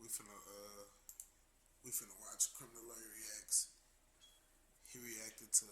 we finna watch Criminal Lawyer Reacts. He reacted to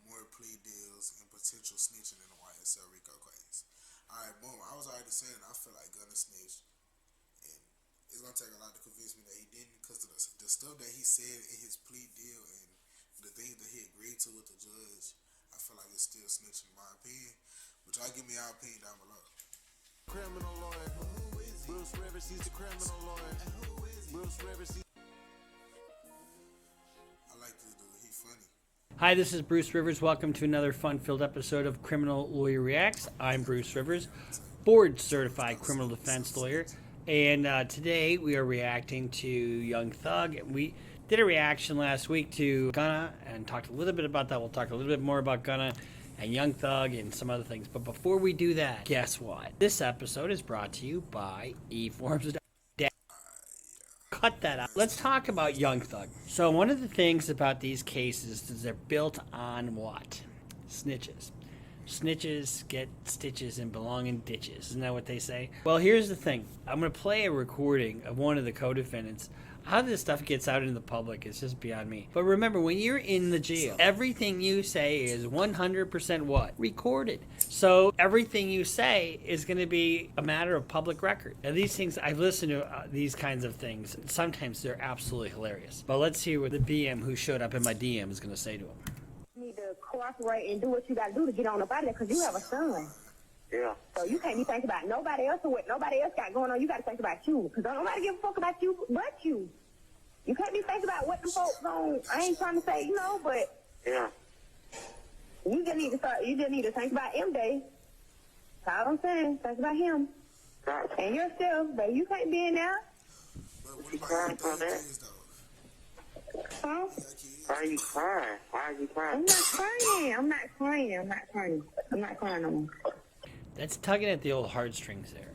more plea deals and potential snitching in the YSL Rico case. Alright, boom. I was already saying I feel like Gunna snitched, and it's gonna take a lot to convince me that he didn't, because the stuff that he said in his plea deal and the things that he agreed to with the judge, I feel like it's still snitching in my opinion. But y'all give me your opinion down below. Criminal lawyer. Bruce Rivers, he's the criminal lawyer. Bruce Rivers, I like this dude. He funny. Hi, this is Bruce Rivers. Welcome to another fun-filled episode of Criminal Lawyer Reacts. I'm Bruce Rivers, board-certified criminal defense lawyer, and today we are reacting to Young Thug. We did a reaction last week to Gunna and talked a little bit about that. We'll talk a little bit more about Gunna and Young Thug and some other things. But before we do that, guess what? This episode is brought to you by eForms. Cut that out. Let's talk about Young Thug. So one of the things about these cases is they're built on what? Snitches. Snitches get stitches and belong in ditches. Isn't that what they say? Well, here's the thing. I'm going to play a recording of one of the co-defendants. How this stuff gets out in the public is just beyond me. But remember, when you're in the jail, everything you say is 100% what? Recorded. So everything you say is going to be a matter of public record. And these things, I've listened to these kinds of things. Sometimes they're absolutely hilarious. But let's see what the BM who showed up in my DM is going to say to him. You need to cooperate and do what you got to do to get on up out of there, because you have a son. Yeah. So you can't be thinking about nobody else or what nobody else got going on. You got to think about you, because don't nobody give a fuck about you but you. You can't be thinking about what the folks on. I ain't trying to say, but Yeah. you just need to start. You just need to think about him, Dave. That's all I'm saying. Think about him Right. and yourself, but you can't be in there. But what You about crying your for that? kids though? Huh? Your kids? Why are you crying? Why are you crying? I'm not crying. I'm not crying. I'm not crying. I'm not crying no more. That's tugging at the old heartstrings there.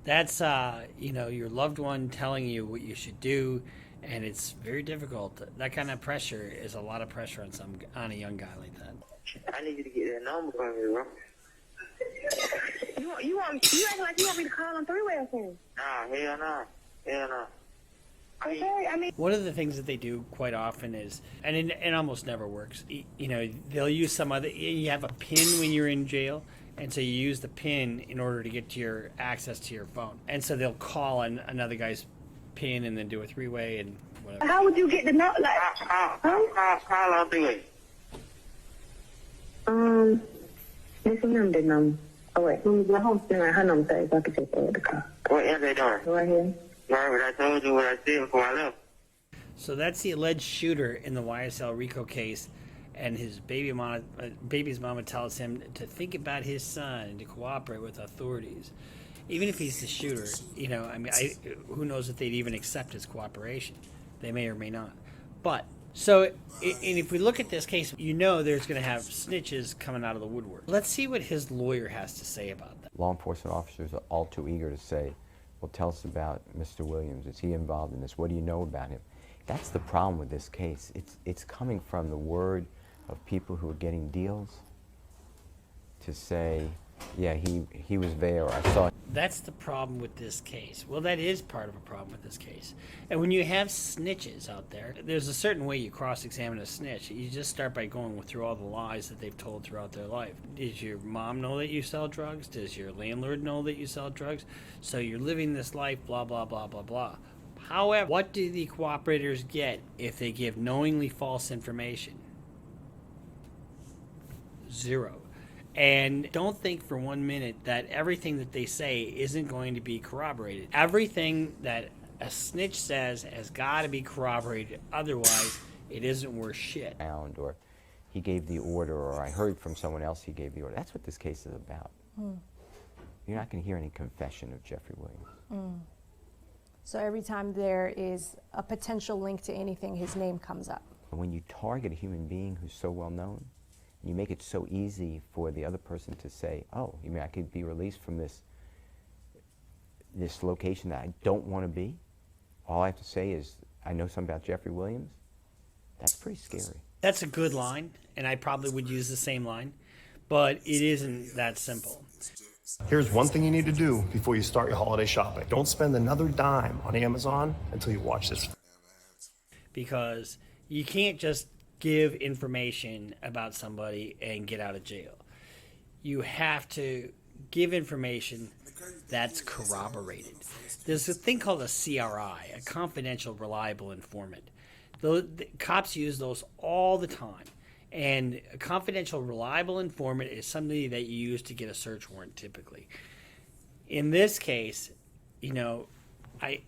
That's, your loved one telling you what you should do, and it's very difficult. That kind of pressure is a lot of pressure on a young guy like that. I need you to get that number from me, bro. You acting like you want me to call him three-way or something. Nah, hell no. Hell no. Okay, I mean. One of the things that they do quite often is, and it almost never works, they'll use some other, you have a pin when you're in jail, and so you use the pin in order to get to your access to your phone. And so they'll call another guy's pin and then do a three-way and whatever. How would you get the note? Like, Call out through it. this number, number. Oh wait, let me go home. Her number says I can take the car. What is they doing? Right here. Right, I told you what I said before I left. So that's the alleged shooter in the YSL Rico case, and his baby's mama tells him to think about his son and to cooperate with authorities. Even if he's the shooter, who knows if they'd even accept his cooperation. They may or may not. But, and if we look at this case, there's going to have snitches coming out of the woodwork. Let's see what his lawyer has to say about that. Law enforcement officers are all too eager to say, well, tell us about Mr. Williams. Is he involved in this? What do you know about him? That's the problem with this case. It's coming from the word of people who are getting deals to say, yeah, he was there, or I saw. That's the problem with this case. Well, that is part of a problem with this case. And when you have snitches out there, there's a certain way you cross-examine a snitch. You just start by going through all the lies that they've told throughout their life. Does your mom know that you sell drugs? Does your landlord know that you sell drugs? So you're living this life, blah, blah, blah, blah, blah. However, what do the cooperators get if they give knowingly false information? Zero. And don't think for 1 minute that everything that they say isn't going to be corroborated. Everything that a snitch says has got to be corroborated. Otherwise, it isn't worth shit. Or he gave the order, or I heard from someone else he gave the order. That's what this case is about. You're not going to hear any confession of Jeffrey Williams. So every time there is a potential link to anything, his name comes up. When you target a human being who's so well known, you make it so easy for the other person to say, oh, you mean I could be released from this location that I don't want to be? All I have to say is, I know something about Jeffrey Williams? That's pretty scary. That's a good line, and I probably would use the same line, but it isn't that simple. Here's one thing you need to do before you start your holiday shopping. Don't spend another dime on Amazon until you watch this. Because you can't just give information about somebody and get out of jail. You have to give information that's corroborated. There's a thing called a CRI, a confidential reliable informant. The cops use those all the time. And a confidential reliable informant is somebody that you use to get a search warrant typically. In this case, you know,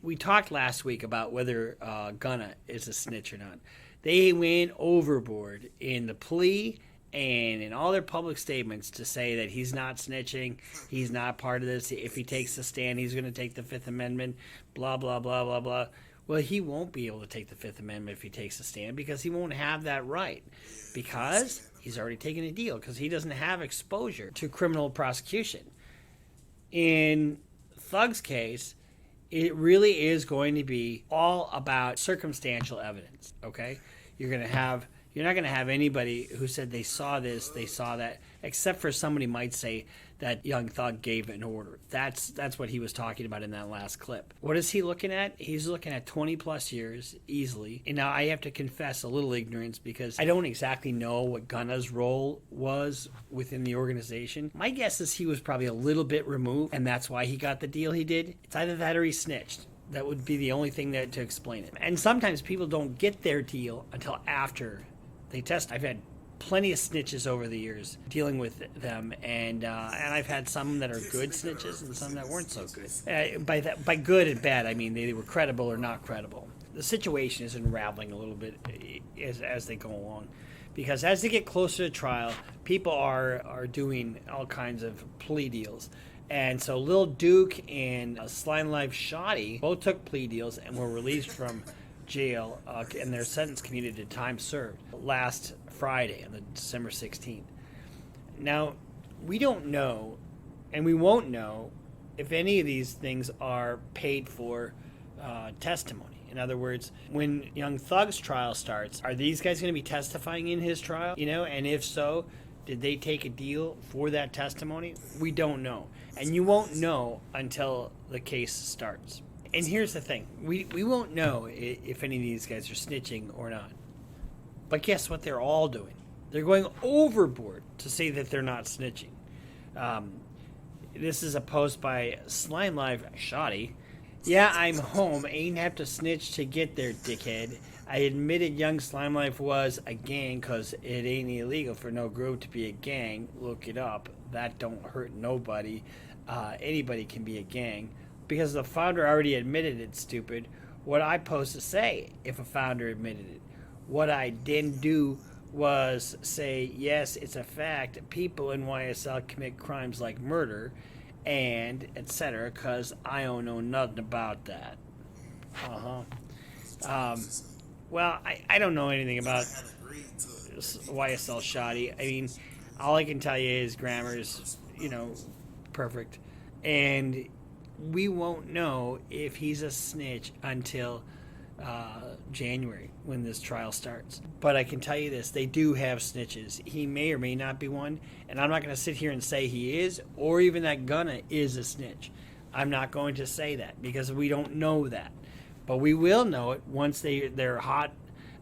we talked last week about whether Gunna is a snitch or not. They went overboard in the plea and in all their public statements to say that he's not snitching, he's not part of this. If he takes the stand, he's going to take the Fifth Amendment, blah, blah, blah, blah, blah. Well, he won't be able to take the Fifth Amendment if he takes the stand because he won't have that right because he's already taken a deal because he doesn't have exposure to criminal prosecution. In Thug's case, it really is going to be all about circumstantial evidence, okay? You're not going to have anybody who said they saw this, they saw that, except for somebody might say that Young Thug gave an order. That's what he was talking about in that last clip. What is he looking at? He's looking at 20 plus years easily. And now I have to confess a little ignorance because I don't exactly know what Gunna's role was within the organization. My guess is he was probably a little bit removed, and that's why he got the deal he did. It's either that or he snitched. That would be the only thing to explain it. And sometimes people don't get their deal until after they test. I've had plenty of snitches over the years dealing with them, and I've had some that are good snitches and some that weren't so good. By good and bad, I mean they were credible or not credible. The situation is unraveling a little bit as they go along, because as they get closer to trial, people are doing all kinds of plea deals. And so Lil Duke and Slime Life Shoddy both took plea deals and were released from jail, and their sentence commuted to time served last Friday, on the December 16th. Now, we don't know, and we won't know, if any of these things are paid for testimony. In other words, when Young Thug's trial starts, are these guys going to be testifying in his trial? You know, and if so, did they take a deal for that testimony? We don't know. And you won't know until the case starts. And here's the thing. We won't know if any of these guys are snitching or not. But guess what they're all doing? They're going overboard to say that they're not snitching. This is a post by Slime Live Shoddy. Yeah, I'm home. Ain't have to snitch to get there, dickhead. I admitted Young Slime Life was a gang because it ain't illegal for no group to be a gang. Look it up. That don't hurt nobody. Anybody can be a gang. Because the founder already admitted it, stupid. What I supposed to say if a founder admitted it? What I didn't do was say, yes, it's a fact. People in YSL commit crimes like murder and etc. because I don't know nothing about that. Well, I don't know anything about YSL Shoddy. I mean, all I can tell you is grammar's, perfect. And we won't know if he's a snitch until January when this trial starts. But I can tell you this, they do have snitches. He may or may not be one, and I'm not going to sit here and say he is, or even that Gunna is a snitch. I'm not going to say that because we don't know that. But we will know it once their hot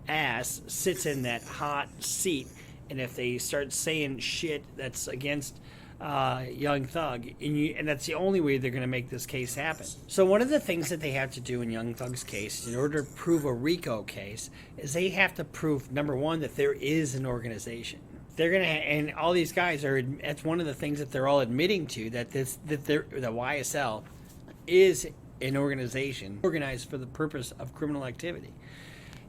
ass sits in that hot seat, and if they start saying shit that's against Young Thug, and that's the only way they're going to make this case happen. So one of the things that they have to do in Young Thug's case, in order to prove a Rico case, is they have to prove, number one, that there is an organization. They're going to, and all these guys are, that's one of the things that they're all admitting to, that the YSL is an organization organized for the purpose of criminal activity.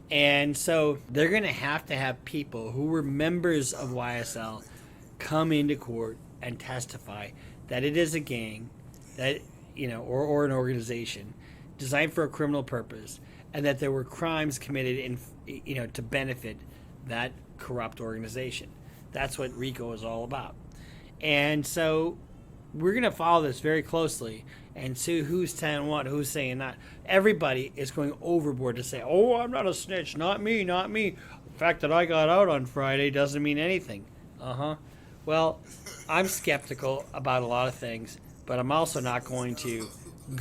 And so they're going to have people who were members of YSL come into court and testify that it is a gang, that or an organization designed for a criminal purpose, and that there were crimes committed in to benefit that corrupt organization. That's what Rico is all about. And so we're going to follow this very closely and see who's saying what, who's saying not. Everybody is going overboard to say, "Oh, I'm not a snitch, not me, not me. The fact that I got out on Friday doesn't mean anything." Well, I'm skeptical about a lot of things, but I'm also not going to